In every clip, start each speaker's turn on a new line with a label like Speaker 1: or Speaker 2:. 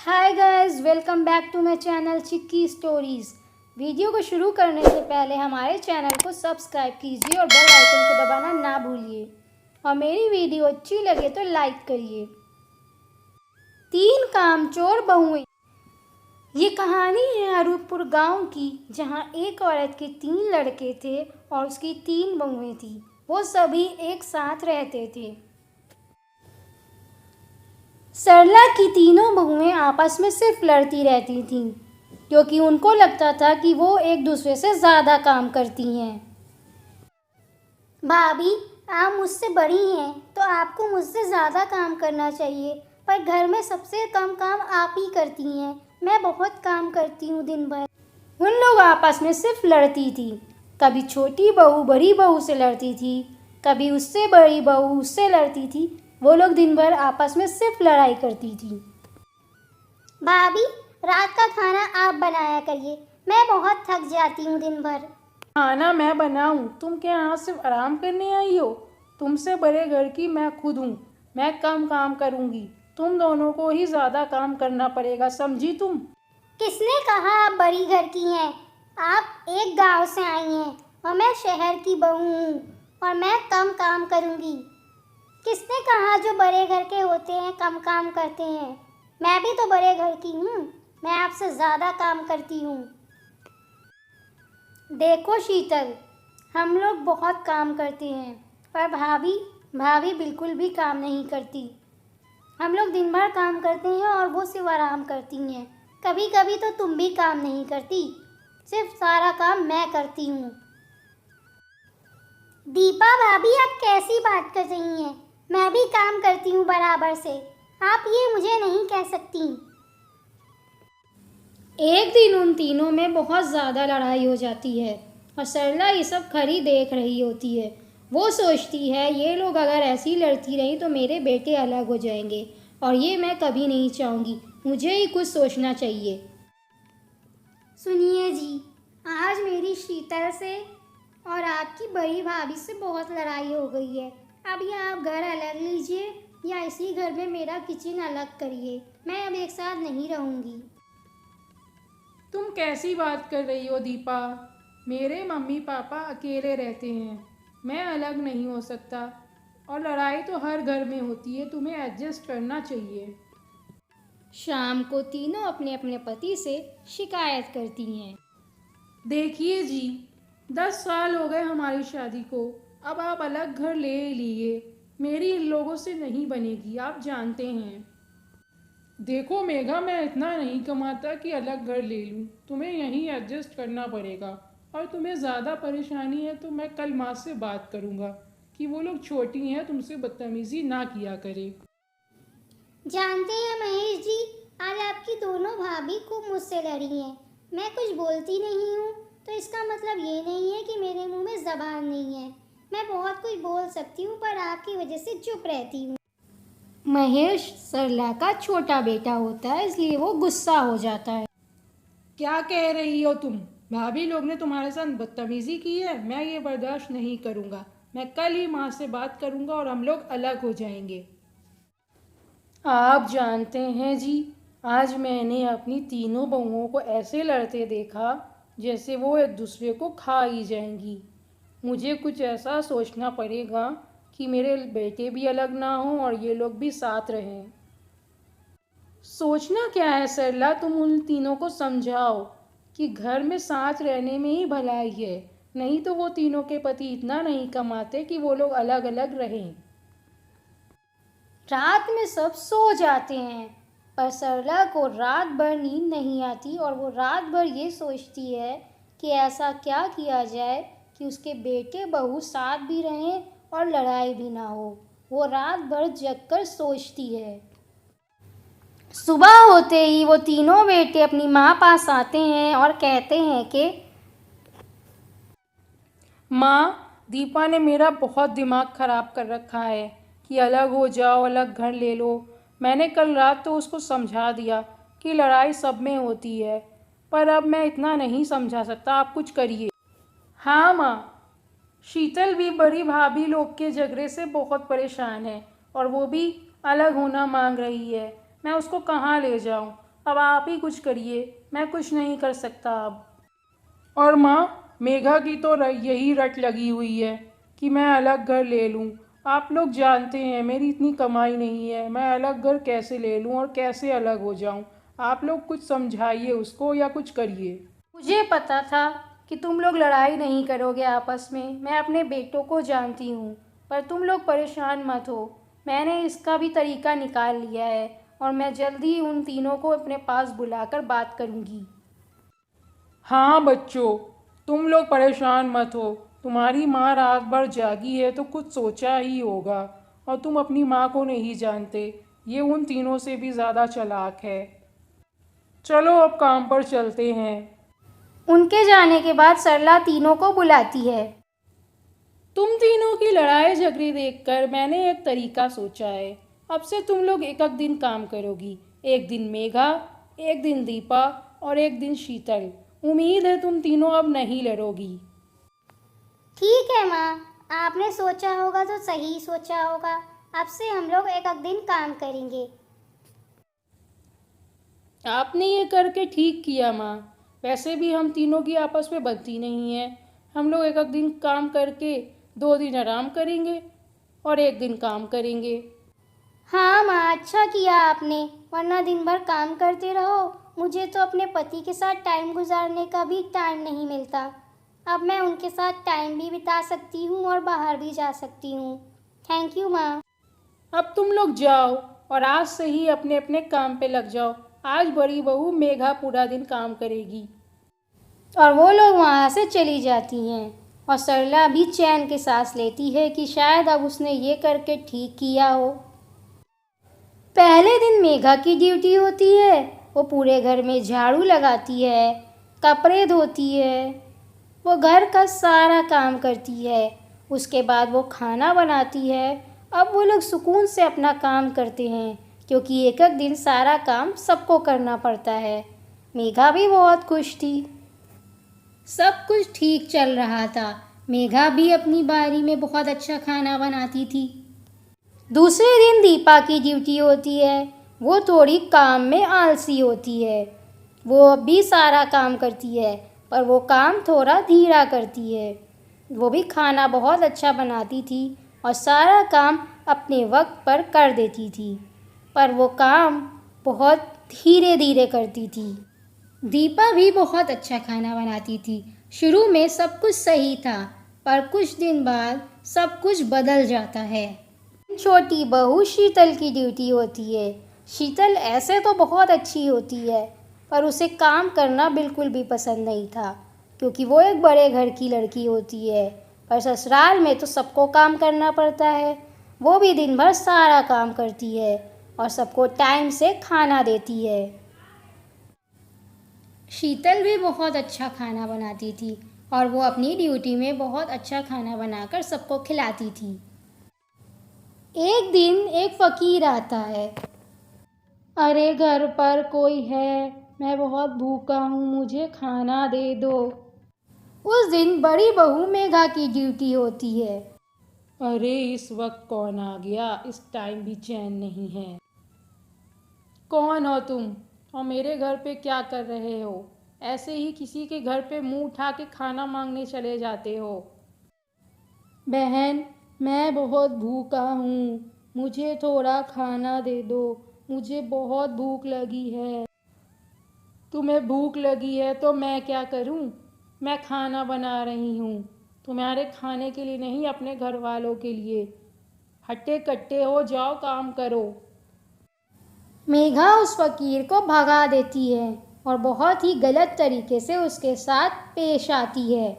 Speaker 1: Hi guys, welcome back to my channel Chikki stories. Video को शुरू करने से पहले हमारे चैनल को सब्सक्राइब कीजिए और बेल आइकन को दबाना ना भूलिए और मेरी वीडियो अच्छी लगे तो लाइक करिए। तीन कामचोर बहुएं। ये कहानी है अरूपपुर गांव की, जहां एक औरत के 3 लड़के थे और उसकी 3 बहुएं थी। वो सभी एक साथ रहते थे। सरला की तीनों बहुएं आपस में सिर्फ लड़ती रहती थीं, क्योंकि उनको लगता था कि वो एक दूसरे से ज़्यादा काम करती हैं। भाभी, आप मुझसे बड़ी हैं तो आपको मुझसे ज़्यादा काम करना चाहिए, पर घर में सबसे कम काम आप ही करती हैं। मैं बहुत काम करती हूँ दिन भर। उन लोग आपस में सिर्फ लड़ती थी। कभी छोटी बहू बड़ी बहू से लड़ती थी, कभी उससे बड़ी बहू उससे लड़ती थी। वो लोग दिन भर आपस में सिर्फ लड़ाई करती थी। भाभी, रात का खाना आप बनाया करिए, मैं बहुत थक जाती हूँ दिन भर।
Speaker 2: खाना मैं बनाऊं? तुम क्या यहाँ सिर्फ आराम करने आई हो? तुमसे बड़े घर की मैं खुद हूँ। मैं कम काम करूँगी, तुम दोनों को ही ज़्यादा काम करना पड़ेगा, समझी तुम?
Speaker 1: किसने कहा आप बड़ी घर की हैं? आप एक गांव से आई हैं और मैं शहर की बहू हूँ और मैं कम काम करूँगी। किसने कहा जो बड़े घर के होते हैं कम काम करते हैं? मैं भी तो बड़े घर की हूँ, मैं आपसे ज़्यादा काम करती हूँ। देखो शीतल, हम लोग बहुत काम करते हैं, पर भाभी बिल्कुल भी काम नहीं करती। हम लोग दिन भर काम करते हैं और वो सिर्फ आराम करती हैं। कभी कभी तो तुम भी काम नहीं करती, सिर्फ सारा काम मैं करती हूँ। दीपा भाभी, आप कैसी बात कर रही हैं? मैं भी काम करती हूँ बराबर से, आप ये मुझे नहीं कह सकती। एक दिन उन तीनों में बहुत ज़्यादा लड़ाई हो जाती है और सरला ये सब खड़ी देख रही होती है। वो सोचती है ये लोग अगर ऐसी लड़ती रही तो मेरे बेटे अलग हो जाएंगे और ये मैं कभी नहीं चाहूँगी। मुझे ही कुछ सोचना चाहिए। सुनिए जी, आज मेरी शीतल से और आपकी बड़ी भाभी से बहुत लड़ाई हो गई है। अब या आप घर अलग लीजिए या इसी घर में मेरा किचन अलग करिए। मैं अब एक साथ नहीं रहूँगी।
Speaker 2: तुम कैसी बात कर रही हो दीपा? मेरे मम्मी पापा अकेले रहते हैं, मैं अलग नहीं हो सकता। और लड़ाई तो हर घर में होती है, तुम्हें एडजस्ट करना चाहिए।
Speaker 1: शाम को तीनों अपने अपने पति से शिकायत करती हैं।
Speaker 2: देखिए जी, 10 साल हो गए हमारी शादी को, अब आप अलग घर ले लिए। मेरी इन लोगों से नहीं बनेगी, आप जानते हैं। देखो मेघा, मैं इतना नहीं कमाता कि अलग घर ले लूँ, तुम्हें यहीं एडजस्ट करना पड़ेगा। और तुम्हें ज़्यादा परेशानी है तो मैं कल माँ से बात करूँगा कि वो लोग छोटी हैं, तुमसे बदतमीज़ी ना किया करे।
Speaker 1: जानते हैं महेश जी, आज आपकी दोनों भाभी खूब मुझसे लड़ी हैं। मैं कुछ बोलती नहीं हूँ तो इसका मतलब ये नहीं है कि मेरे मुंह में ज़बान नहीं है। मैं बहुत कुछ बोल सकती हूँ, पर आपकी वजह से चुप रहती हूँ। महेश सरला का छोटा बेटा होता है, इसलिए वो गुस्सा हो जाता है।
Speaker 2: क्या कह रही हो तुम? भाभी लोग ने तुम्हारे साथ बदतमीज़ी की है, मैं ये बर्दाश्त नहीं करूँगा। मैं कल ही माँ से बात करूँगा और हम लोग अलग हो जाएंगे। आप जानते हैं जी, आज मैंने अपनी तीनों बहुओं को ऐसे लड़ते देखा जैसे वो एक दूसरे को खा ही जाएंगी। मुझे कुछ ऐसा सोचना पड़ेगा कि मेरे बेटे भी अलग ना हों और ये लोग भी साथ रहें। सोचना क्या है सरला, तुम उन तीनों को समझाओ कि घर में साथ रहने में ही भलाई है, नहीं तो वो तीनों के पति इतना नहीं कमाते कि वो लोग अलग अलग रहें।
Speaker 1: रात में सब सो जाते हैं, पर सरला को रात भर नींद नहीं आती और वो रात भर ये सोचती है कि ऐसा क्या किया जाए कि उसके बेटे बहू साथ भी रहें और लड़ाई भी ना हो। वो रात भर जगकर सोचती है। सुबह होते ही वो तीनों बेटे अपनी माँ पास आते हैं और कहते हैं कि
Speaker 2: माँ, दीपा ने मेरा बहुत दिमाग ख़राब कर रखा है कि अलग हो जाओ, अलग घर ले लो। मैंने कल रात तो उसको समझा दिया कि लड़ाई सब में होती है, पर अब मैं इतना नहीं समझा सकता, आप कुछ करिए। हाँ माँ, शीतल भी बड़ी भाभी लोग के झगड़े से बहुत परेशान है और वो भी अलग होना मांग रही है। मैं उसको कहाँ ले जाऊँ? अब आप ही कुछ करिए, मैं कुछ नहीं कर सकता अब। और माँ, मेघा की तो यही रट लगी हुई है कि मैं अलग घर ले लूँ। आप लोग जानते हैं मेरी इतनी कमाई नहीं है, मैं अलग घर कैसे ले लूँ और कैसे अलग हो जाऊँ। आप लोग कुछ समझाइए उसको या कुछ करिए। मुझे पता था कि तुम लोग लड़ाई नहीं करोगे आपस में, मैं अपने बेटों को जानती हूँ। पर तुम लोग परेशान मत हो, मैंने इसका भी तरीका निकाल लिया है और मैं जल्दी ही उन तीनों को अपने पास बुलाकर बात करूँगी। हाँ बच्चों, तुम लोग परेशान मत हो। तुम्हारी माँ रात भर जागी है तो कुछ सोचा ही होगा, और तुम अपनी माँ को नहीं जानते, ये उन तीनों से भी ज़्यादा चालाक है। चलो अब काम पर चलते हैं। उनके जाने के बाद सरला तीनों को बुलाती है। तुम तीनों की लड़ाई झगड़े देखकर मैंने एक तरीका सोचा है। अब से तुम लोग एक एक दिन काम करोगी। एक दिन मेघा, एक दिन दीपा और एक दिन शीतल। उम्मीद है तुम तीनों अब नहीं लड़ोगी।
Speaker 1: ठीक है माँ, आपने सोचा होगा तो सही सोचा होगा। अब से हम लोग एक एक दिन काम करेंगे।
Speaker 2: आपने ये करके ठीक किया माँ। वैसे भी हम तीनों की आपस में बनती नहीं है। हम लोग एक एक दिन काम करके 2 दिन आराम करेंगे और एक दिन काम करेंगे।
Speaker 1: हाँ माँ, अच्छा किया आपने, वरना दिन भर काम करते रहो। मुझे तो अपने पति के साथ टाइम गुजारने का भी टाइम नहीं मिलता। अब मैं उनके साथ टाइम भी बिता सकती हूँ और बाहर भी जा सकती हूँ। थैंक यू माँ।
Speaker 2: अब तुम लोग जाओ और आज से ही अपने अपने काम पे लग जाओ। आज बड़ी बहू मेघा पूरा दिन काम करेगी। और वो लोग वहाँ से चली जाती हैं और सरला भी चैन की सांस लेती है कि शायद अब उसने ये करके ठीक किया हो। पहले दिन मेघा की ड्यूटी होती है। वो पूरे घर में झाड़ू लगाती है, कपड़े धोती है, वो घर का सारा काम करती है। उसके बाद वो खाना बनाती है। अब वो लोग सुकून से अपना काम करते हैं, क्योंकि एक एक दिन सारा काम सबको करना पड़ता है। मेघा भी बहुत खुश थी। सब कुछ ठीक चल रहा था। मेघा भी अपनी बारी में बहुत अच्छा खाना बनाती थी। दूसरे दिन दीपा की ड्यूटी होती है। वो थोड़ी काम में आलसी होती है। वो अब भी सारा काम करती है, पर वो काम थोड़ा धीरा करती है। वो भी खाना बहुत अच्छा बनाती थी और सारा काम अपने वक्त पर कर देती थी, पर वो काम बहुत धीरे धीरे करती थी। दीपा भी बहुत अच्छा खाना बनाती थी। शुरू में सब कुछ सही था, पर कुछ दिन बाद सब कुछ बदल जाता है। छोटी बहू शीतल की ड्यूटी होती है। शीतल ऐसे तो बहुत अच्छी होती है, पर उसे काम करना बिल्कुल भी पसंद नहीं था, क्योंकि वो एक बड़े घर की लड़की होती है। पर ससुराल में तो सबको काम करना पड़ता है। वो भी दिन भर सारा काम करती है और सबको टाइम से खाना देती है। शीतल भी बहुत अच्छा खाना बनाती थी और वो अपनी ड्यूटी में बहुत अच्छा खाना बनाकर सबको खिलाती थी। एक दिन एक फ़कीर आता है। अरे घर पर कोई है, मैं बहुत भूखा हूँ, मुझे खाना दे दो। उस दिन बड़ी बहू मेघा की ड्यूटी होती है। अरे इस वक्त कौन आ गया, इस टाइम भी चैन नहीं है। कौन हो तुम और मेरे घर पे क्या कर रहे हो? ऐसे ही किसी के घर पे मुंह उठा के खाना मांगने चले जाते हो? बहन, मैं बहुत भूखा हूँ, मुझे थोड़ा खाना दे दो, मुझे बहुत भूख लगी है। तुम्हें भूख लगी है तो मैं क्या करूँ? मैं खाना बना रही हूँ, तुम्हारे खाने के लिए नहीं, अपने घर वालों के लिए। हट्टे कट्टे हो जाओ, काम करो। मेघा उस फकीर को भगा देती है और बहुत ही गलत तरीके से उसके साथ पेश आती है।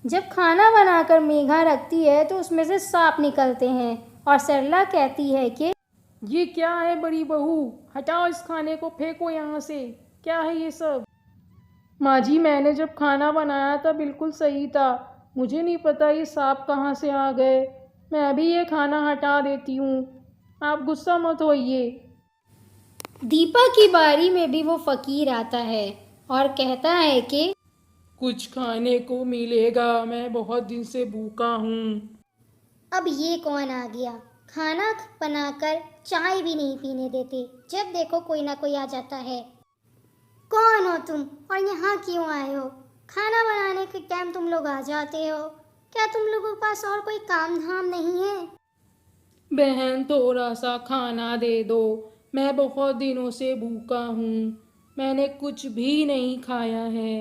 Speaker 2: जब खाना बनाकर मेघा रखती है तो उसमें से सांप निकलते हैं और सरला कहती है कि ये क्या है बड़ी बहू, हटाओ इस खाने को, फेंको यहाँ से। क्या है ये सब? माँ जी, मैंने जब खाना बनाया था बिल्कुल सही था, मुझे नहीं पता ये सांप कहाँ से आ गए। मैं अभी ये खाना हटा देती हूँ, आप गुस्सा मत होइए। दीपा की बारी में भी वो फकीर आता है और कहता है कि कुछ खाने को मिलेगा, मैं बहुत दिन से भूखा हूँ।
Speaker 1: अब ये कौन आ गया? खाना बनाकर चाय भी नहीं पीने देते। जब देखो कोई ना कोई आ जाता है। कौन हो तुम और यहाँ क्यों आए हो? खाना बनाने के टाइम तुम लोग आ जाते हो। क्या तुम लोगों के पास और कोई काम धाम नहीं है?
Speaker 2: बहन, थोड़ा सा खाना दे दो। मैं बहुत दिनों से भूखा हूँ। मैंने कुछ भी नहीं खाया है।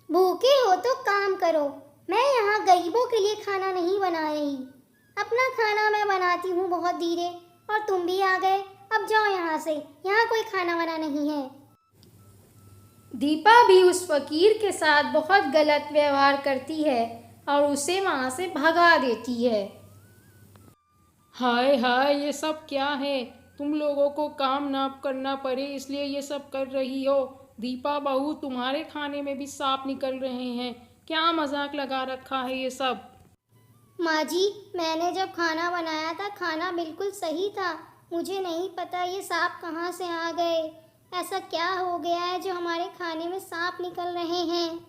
Speaker 1: भूखे हो तो काम करो। मैं यहाँ गरीबों के लिए खाना नहीं बना रही। अपना खाना मैं बनाती हूँ बहुत धीरे, और तुम भी आ गए। अब जाओ यहाँ से, यहाँ कोई खाना वाना नहीं है। दीपा भी उस फकीर के साथ बहुत गलत व्यवहार करती है और उसे वहाँ से भगा देती है।
Speaker 2: हाय हाय, ये सब क्या है? तुम लोगों को काम ना करना पड़े इसलिए ये सब कर रही हो। दीपा बहू, तुम्हारे खाने में भी सांप निकल रहे हैं। क्या मजाक लगा रखा है ये सब?
Speaker 1: माँ जी, मैंने जब खाना बनाया था खाना बिल्कुल सही था। मुझे नहीं पता ये सांप कहाँ से आ गए। ऐसा क्या हो गया है जो हमारे खाने में सांप निकल रहे हैं?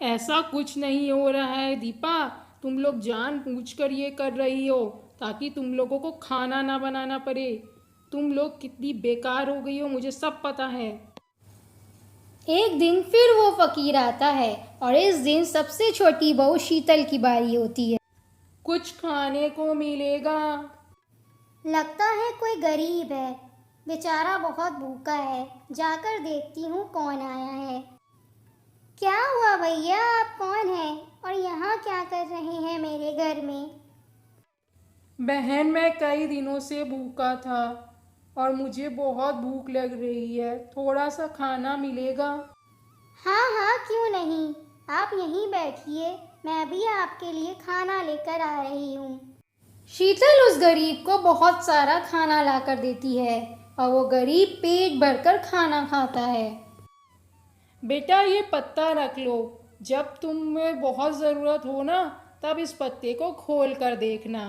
Speaker 2: ऐसा कुछ नहीं हो रहा है दीपा। तुम लोग जानबूझकर ये कर रही हो ताकि तुम लोगों को खाना ना बनाना पड़े। तुम लोग कितनी बेकार हो गई हो, मुझे सब पता है।
Speaker 1: एक दिन फिर वो फकीर आता है और इस दिन सबसे छोटी बहू शीतल की बारी होती है।
Speaker 2: कुछ खाने को मिलेगा?
Speaker 1: लगता है कोई गरीब है, बेचारा बहुत भूखा है। जाकर देखती हूँ कौन आया है। क्या हुआ भैया, आप कौन हैं और यहाँ क्या कर रहे हैं मेरे घर में?
Speaker 2: बहन, मैं कई दिनों से भूखा था और मुझे बहुत भूख लग रही है। थोड़ा सा खाना मिलेगा?
Speaker 1: हाँ हाँ, क्यों नहीं। आप यहीं बैठिए, मैं भी आपके लिए खाना लेकर आ रही हूँ। शीतल उस गरीब को बहुत सारा खाना लाकर देती है और वो गरीब पेट भरकर खाना खाता है।
Speaker 2: बेटा, ये पत्ता रख लो। जब तुम्हें बहुत ज़रूरत हो ना, तब इस पत्ते को खोल कर देखना।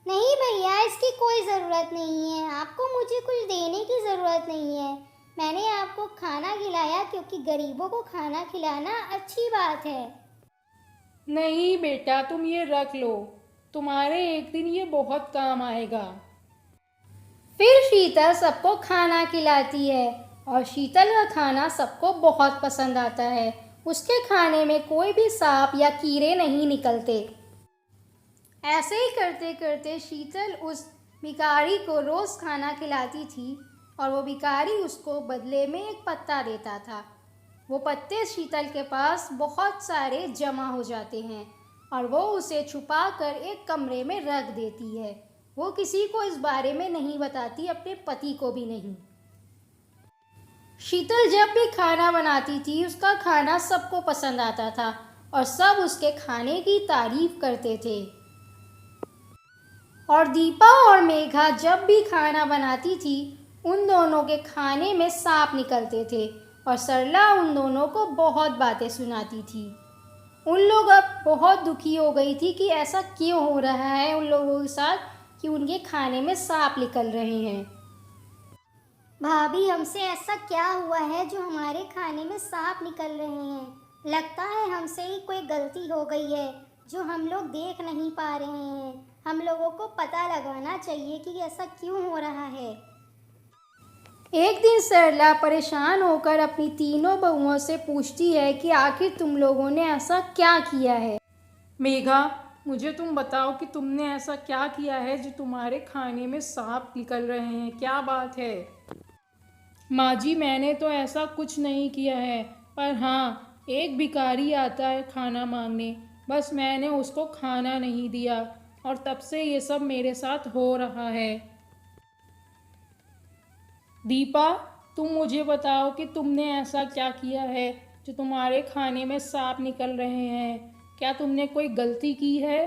Speaker 1: नहीं भैया, इसकी कोई ज़रूरत नहीं है। आपको मुझे कुछ देने की ज़रूरत नहीं है। मैंने आपको खाना खिलाया क्योंकि गरीबों को खाना खिलाना अच्छी बात है।
Speaker 2: नहीं बेटा, तुम ये रख लो। तुम्हारे एक दिन ये बहुत काम आएगा।
Speaker 1: फिर शीतल सबको खाना खिलाती है और शीतल का खाना सबको बहुत पसंद आता है। उसके खाने में कोई भी सांप या कीड़े नहीं निकलते। ऐसे ही करते करते शीतल उस भिखारी को रोज़ खाना खिलाती थी और वो भिखारी उसको बदले में एक पत्ता देता था। वो पत्ते शीतल के पास बहुत सारे जमा हो जाते हैं और वो उसे छुपा कर एक कमरे में रख देती है। वो किसी को इस बारे में नहीं बताती, अपने पति को भी नहीं। शीतल जब भी खाना बनाती थी उसका खाना सबको पसंद आता था और सब उसके खाने की तारीफ करते थे। और दीपा और मेघा जब भी खाना बनाती थी उन दोनों के खाने में सांप निकलते थे और सरला उन दोनों को बहुत बातें सुनाती थी। उन लोग अब बहुत दुखी हो गई थी कि ऐसा क्यों हो रहा है उन लोगों के साथ कि उनके खाने में सांप निकल रहे हैं। भाभी, हमसे ऐसा क्या हुआ है जो हमारे खाने में सांप निकल रहे हैं? लगता है हमसे ही कोई गलती हो गई है जो हम लोग देख नहीं पा रहे हैं। हम लोगों को पता लगाना चाहिए कि ऐसा क्यों हो रहा है। एक दिन सरला परेशान होकर अपनी तीनों बहुओं से पूछती है कि आखिर तुम लोगों ने ऐसा क्या किया है।
Speaker 2: मेघा, मुझे तुम बताओ कि तुमने ऐसा क्या किया है जो तुम्हारे खाने में सांप निकल रहे हैं? क्या बात है? माँ जी, मैंने तो ऐसा कुछ नहीं किया है, पर हाँ, एक भिखारी आता है खाना मांगने। बस मैंने उसको खाना नहीं दिया और तब से ये सब मेरे साथ हो रहा है। दीपा, तुम मुझे बताओ कि तुमने ऐसा क्या किया है जो तुम्हारे खाने में सांप निकल रहे हैं? क्या तुमने कोई गलती की है?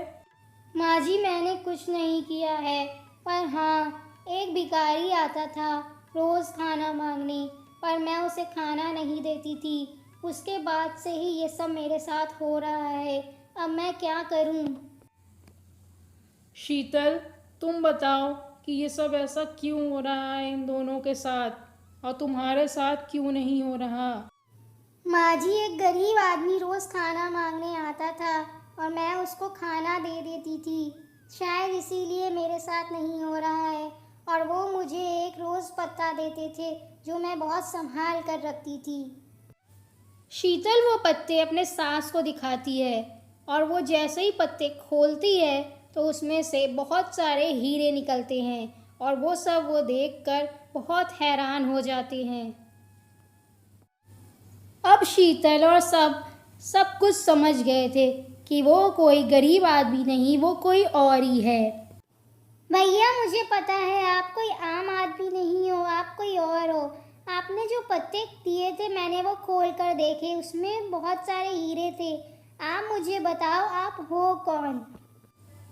Speaker 1: माँ जी, मैंने कुछ नहीं किया है, पर हाँ, एक भिखारी आता था रोज़ खाना मांगने, पर मैं उसे खाना नहीं देती थी। उसके बाद से ही ये सब मेरे साथ हो रहा है। अब मैं क्या करूँ?
Speaker 2: शीतल, तुम बताओ कि ये सब ऐसा क्यों हो रहा है इन दोनों के साथ और तुम्हारे साथ क्यों नहीं हो रहा?
Speaker 1: माँ जी, एक गरीब आदमी रोज़ खाना मांगने आता था और मैं उसको खाना दे देती थी। शायद इसीलिए मेरे साथ नहीं हो रहा है। और वो मुझे एक रोज़ पत्ता देते थे जो मैं बहुत संभाल कर रखती थी। शीतल वो पत्ते अपने सास को दिखाती है और वो जैसे ही पत्ते खोलती है तो उसमें से बहुत सारे हीरे निकलते हैं और वो सब वो देखकर बहुत हैरान हो जाते हैं। अब शीतल और सब कुछ समझ गए थे कि वो कोई गरीब आदमी नहीं, वो कोई और ही है। भैया मुझे पता है आप कोई आम आदमी नहीं हो, आप कोई और हो। आपने जो पत्ते दिए थे मैंने वो खोल कर देखे, उसमें बहुत सारे हीरे थे। आप मुझे बताओ आप हो कौन?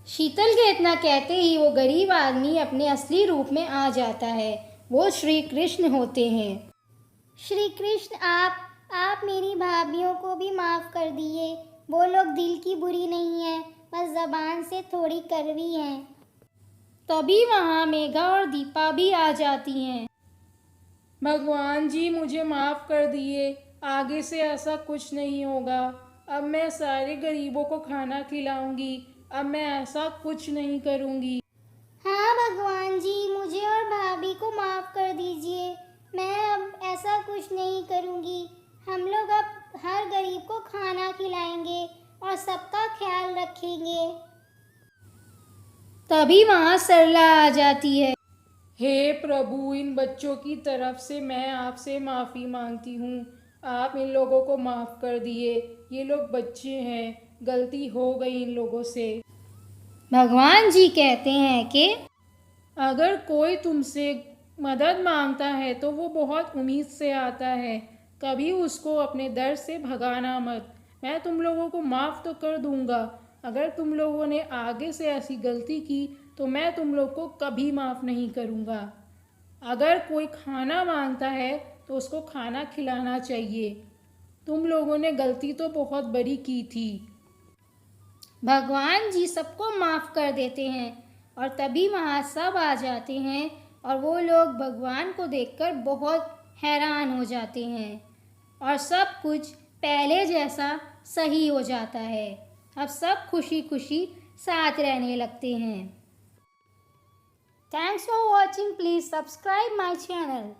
Speaker 1: शीतल के इतना कहते ही वो गरीब आदमी अपने असली रूप में आ जाता है। वो श्री कृष्ण होते हैं। श्री कृष्ण आप मेरी भाभीियों को भी माफ़ कर दिए। वो लोग दिल की बुरी नहीं है, बस ज़बान से थोड़ी कड़वी हैं। तभी वहाँ मेघा और दीपा भी आ जाती हैं।
Speaker 2: भगवान जी मुझे माफ़ कर दिए, आगे से ऐसा कुछ नहीं होगा। अब मैं सारे गरीबों को खाना खिलाऊंगी। अब मैं ऐसा कुछ नहीं करूंगी।
Speaker 1: हाँ भगवान जी मुझे और भाभी को माफ़ कर दीजिए। मैं अब ऐसा कुछ नहीं करूँगी। हम लोग अब हर गरीब को खाना खिलाएंगे और सबका ख्याल रखेंगे। तभी वहाँ सरला आ जाती है।
Speaker 2: हे प्रभु, इन बच्चों की तरफ से मैं आपसे माफ़ी मांगती हूँ। आप इन लोगों को माफ़ कर दिए। ये लोग बच्चे हैं, गलती हो गई इन लोगों से।
Speaker 1: भगवान जी कहते हैं कि
Speaker 2: अगर कोई तुमसे मदद मांगता है तो वो बहुत उम्मीद से आता है, कभी उसको अपने दर से भगाना मत। मैं तुम लोगों को माफ़ तो कर दूंगा, अगर तुम लोगों ने आगे से ऐसी गलती की तो मैं तुम लोग को कभी माफ़ नहीं करूंगा। अगर कोई खाना मांगता है तो उसको खाना खिलाना चाहिए। तुम लोगों ने गलती तो बहुत बड़ी की थी।
Speaker 1: भगवान जी सबको माफ़ कर देते हैं और तभी वहाँ सब आ जाते हैं और वो लोग भगवान को देखकर बहुत हैरान हो जाते हैं और सब कुछ पहले जैसा सही हो जाता है। अब सब खुशी खुशी साथ रहने लगते हैं। Thanks for watching. Please subscribe my channel.